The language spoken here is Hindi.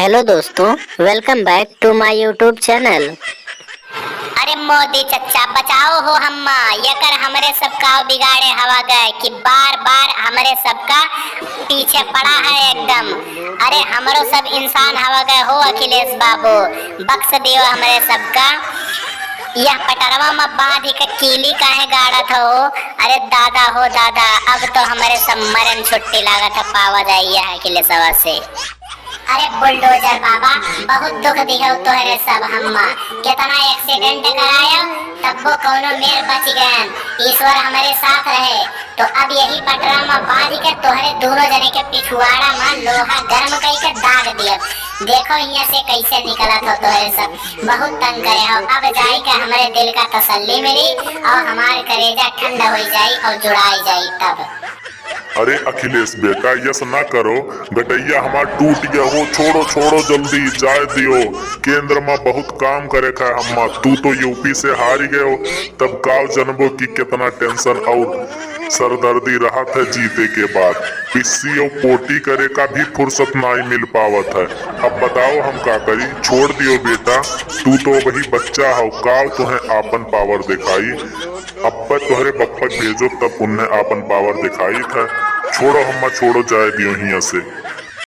हेलो दोस्तों, welcome back to my YouTube channel. अरे मोदी चचा बचाओ हो हम्मा ये कर हमरे सबका बिगाड़े हवा गए कि बार बार हमरे सबका पीछे पड़ा है एकदम। अरे हमरो सब इंसान हवा गए हो अखिलेश बाबू, बख्श दियो हमरे सबका। यह पटरवा में बांध के कीली काहे गाड़त हो। अरे दादा हो दादा, अब तो हमारे सब मरन छुट्टी लागत पावा जाइए अखिलेशवा से। अरे बुलडोजर बाबा बहुत दुख दियो तोहरे सब हम्मा, कितना एक्सीडेंट कराया तब वो कौनो मेर बच गए। ईश्वर हमारे साथ रहे तो अब यही पटरा में बांध के तोहरे दोनों जने के पिछुआड़ा में लोहा गर्म कई के दाग दिया। देखो यहाँ से कैसे निकला था तोहरे सब, बहुत तंग करे हो। अब जाई के हमारे दिल का तसल्ली मिली और हमारे कलेजा ठंडा हो जाई और जुड़ाई जाई तब। अरे अखिलेश बेटा यस ना करो, गटैया हमार टूट गया हो। छोड़ो छोड़ो जल्दी जाए दियो, केंद्र में बहुत काम करे का हम्मा। तू तो यूपी से हार गए हो, तब काव जनबो की कितना टेंशन और सरदर्दी रहा था जीते के बाद। पिस्सी और पोटी करे का भी फुर्सत नहीं मिल पावत है। अब बताओ हम का करी। छोड़ दियो बेटा, तू तो वही बच्चा हो, काव तुम्हें आपन पावर दिखाई। अब तुहरे बप्पा भेजो तब उन्हें आपन पावर दिखाई था। छोड़ो हम्मा छोड़ो जाए दियो यहाँ से।